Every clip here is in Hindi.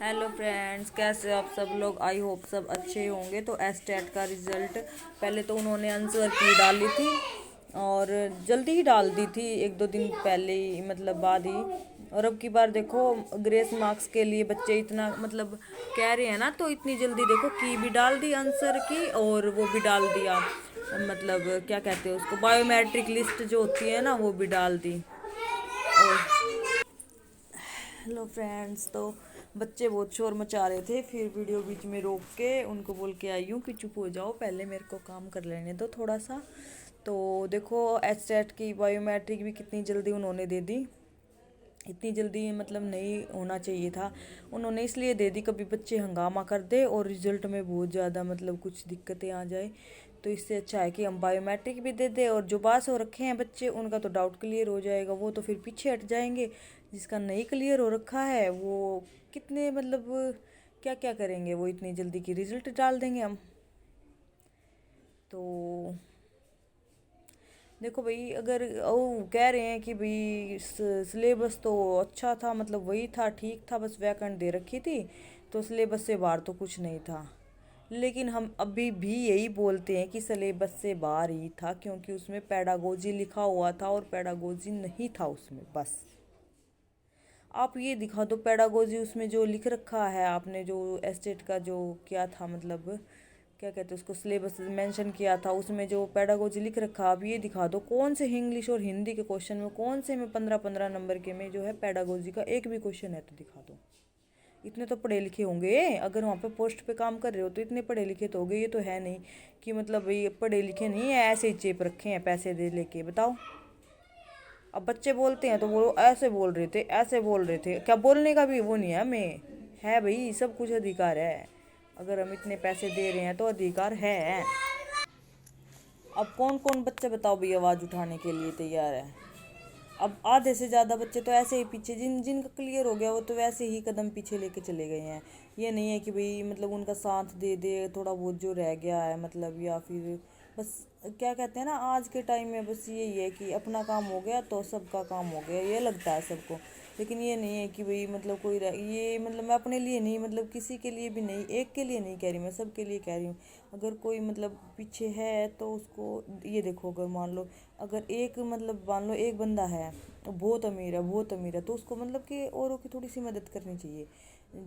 हेलो फ्रेंड्स, कैसे हो आप सब लोग। आई होप सब अच्छे होंगे। तो एस्टेट का रिज़ल्ट पहले तो उन्होंने आंसर की डाली थी और जल्दी ही डाल दी थी, एक दो दिन पहले ही, मतलब बाद ही। और अब की बार देखो ग्रेस मार्क्स के लिए बच्चे इतना मतलब कह रहे हैं ना, तो इतनी जल्दी देखो की भी डाल दी आंसर की और वो भी डाल दिया, मतलब क्या कहते हैं उसको, बायोमेट्रिक लिस्ट जो होती है ना वो भी डाल दी। और हेलो फ्रेंड्स, तो बच्चे बहुत शोर मचा रहे थे, फिर वीडियो बीच में रोक के उनको बोल के आई हूँ कि चुप हो जाओ, पहले मेरे को काम कर लेने दो थोड़ा सा। तो देखो एचसेट की बायोमेट्रिक भी कितनी जल्दी उन्होंने दे दी। इतनी जल्दी मतलब नहीं होना चाहिए था, उन्होंने इसलिए दे दी कभी बच्चे हंगामा कर दे और रिजल्ट में बहुत ज़्यादा मतलब कुछ दिक्कतें आ जाए। तो इससे अच्छा है कि हम बायोमेट्रिक भी दे दें और जो पास हो रखे हैं बच्चे उनका तो डाउट क्लियर हो जाएगा, वो तो फिर पीछे हट जाएंगे। जिसका नहीं क्लियर हो रखा है वो कितने मतलब क्या क्या करेंगे, वो इतनी जल्दी की रिजल्ट डाल देंगे हम। तो देखो भाई, अगर वो कह रहे हैं कि भाई सिलेबस तो अच्छा था, मतलब वही था, ठीक था, बस वैकेंट दे रखी थी, तो सिलेबस से बाहर तो कुछ नहीं था। लेकिन हम अभी भी यही बोलते हैं कि सिलेबस से बाहर ही था, क्योंकि उसमें पेडागोजी लिखा हुआ था और पेडागोजी नहीं था उसमें। बस आप ये दिखा दो पेडागोजी उसमें जो लिख रखा है आपने, जो एस्टेट का जो क्या था, मतलब क्या कहते हैं उसको, सिलेबस मेंशन किया था उसमें जो पेडागोजी लिख रखा, आप ये दिखा दो कौन से इंग्लिश और हिंदी के क्वेश्चन में, कौन से में 15-15 नंबर के में जो है पेडागोजी का एक भी क्वेश्चन है तो दिखा दो। इतने तो पढ़े लिखे होंगे, अगर वहाँ पे पोस्ट पे काम कर रहे हो तो इतने पढ़े लिखे तो हो गए। ये तो है नहीं कि मतलब ये पढ़े लिखे नहीं है, ऐसे ही चेप रखे हैं पैसे दे लेके, बताओ। अब बच्चे बोलते हैं तो वो ऐसे बोल रहे थे, ऐसे बोल रहे थे, क्या बोलने का भी वो नहीं है हमें। है भाई, सब कुछ अधिकार है, अगर हम इतने पैसे दे रहे हैं तो अधिकार है। अब कौन कौन बच्चे बताओ भाई आवाज़ उठाने के लिए तैयार है। अब आधे से ज़्यादा बच्चे तो ऐसे ही पीछे, जिनका क्लियर हो गया वो तो वैसे ही कदम पीछे लेके चले गए हैं। ये नहीं है कि भाई मतलब उनका साथ दे दे थोड़ा बहुत जो रह गया है, मतलब या फिर बस क्या कहते हैं ना, आज के टाइम में बस यही है कि अपना काम हो गया तो सबका काम हो गया, ये लगता है सबको। लेकिन ये नहीं है कि भाई मतलब ये मतलब मैं अपने लिए नहीं, मतलब किसी के लिए भी नहीं, एक के लिए नहीं कह रही, मैं सबके लिए कह रही हूँ। अगर कोई मतलब पीछे है तो उसको ये देखो, अगर मान लो अगर एक मतलब मान लो एक बंदा है बहुत अमीर है, बहुत अमीर है, तो उसको मतलब कि औरों की थोड़ी सी मदद करनी चाहिए।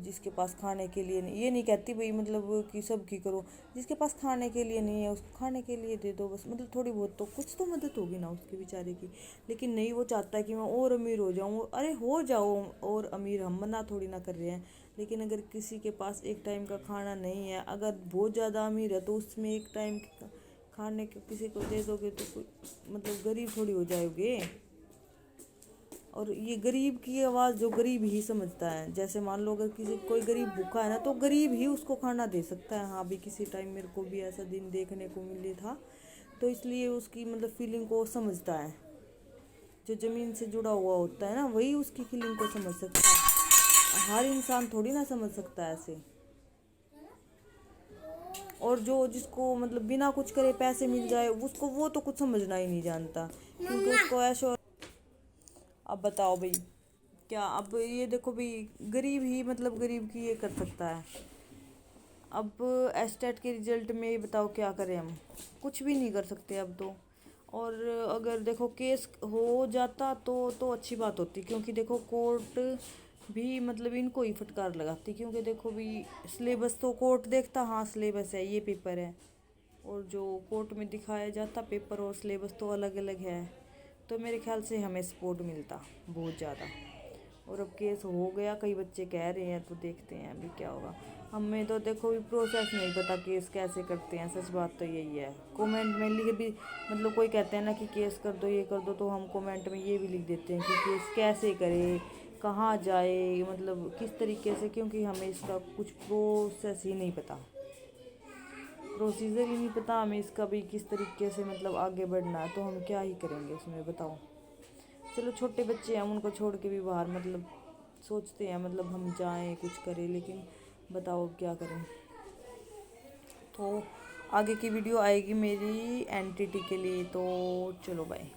जिसके पास खाने के लिए नहीं, ये नहीं कहती भाई मतलब कि सब की करो, जिसके पास खाने के लिए नहीं है उसको खाने के लिए दे दो बस, मतलब थोड़ी बहुत तो कुछ तो मदद होगी ना उसके बेचारे की। लेकिन नहीं, वो चाहता है कि मैं और अमीर हो जाऊँ। अरे हो जाओ और अमीर, हम मना थोड़ी ना कर रहे हैं। लेकिन अगर किसी के पास एक टाइम का खाना नहीं है, अगर बहुत ज़्यादा अमीर है तो उसमें एक टाइम खाने के किसी को दे दोगे तो कोई मतलब गरीब थोड़ी हो जाओगे। और ये गरीब की आवाज़ जो गरीब ही समझता है, जैसे मान लो अगर किसी कोई गरीब भूखा है ना तो गरीब ही उसको खाना दे सकता है। हाँ भी किसी टाइम मेरे को भी ऐसा दिन देखने को मिले था, तो इसलिए उसकी मतलब फीलिंग को समझता है। जो ज़मीन से जुड़ा हुआ होता है ना वही उसकी फीलिंग को समझ सकता है, हर इंसान थोड़ी ना समझ सकता है ऐसे। और जो जिसको मतलब बिना कुछ करे पैसे मिल जाए उसको, वो तो कुछ समझना ही नहीं जानता, क्योंकि उसको ऐशो। अब बताओ भाई क्या, अब ये देखो भाई गरीब ही मतलब गरीब की ये कर सकता है। अब एस्टेट के रिजल्ट में ये बताओ क्या करें हम, कुछ भी नहीं कर सकते अब तो। और अगर देखो केस हो जाता तो अच्छी बात होती, क्योंकि देखो कोर्ट भी मतलब इनको ही फटकार लगाती, क्योंकि देखो भी सिलेबस तो कोर्ट देखता, हाँ सिलेबस है ये पेपर है, और जो कोर्ट में दिखाया जाता पेपर और सिलेबस तो अलग अलग है। तो मेरे ख्याल से हमें सपोर्ट मिलता बहुत ज़्यादा। और अब केस हो गया, कई बच्चे कह रहे हैं, तो देखते हैं अभी क्या होगा। हमें तो देखो भी प्रोसेस नहीं पता केस कैसे करते हैं, सच बात तो यही है। कमेंट में लिख भी मतलब कोई कहते हैं ना कि केस कर दो ये कर दो, तो हम कमेंट में ये भी लिख देते हैं कि केस कैसे करे, कहाँ जाए, मतलब किस तरीके से, क्योंकि हमें इसका कुछ प्रोसेस ही नहीं पता, प्रोसीजर ही नहीं पता हमें इसका भी किस तरीके से मतलब आगे बढ़ना है, तो हम क्या ही करेंगे उसमें बताओ। चलो छोटे बच्चे हैं, हम उनको छोड़ के भी बाहर मतलब सोचते हैं मतलब हम जाएं कुछ करें, लेकिन बताओ अब क्या करें। तो आगे की वीडियो आएगी मेरी एनटीटी के लिए, तो चलो बाय।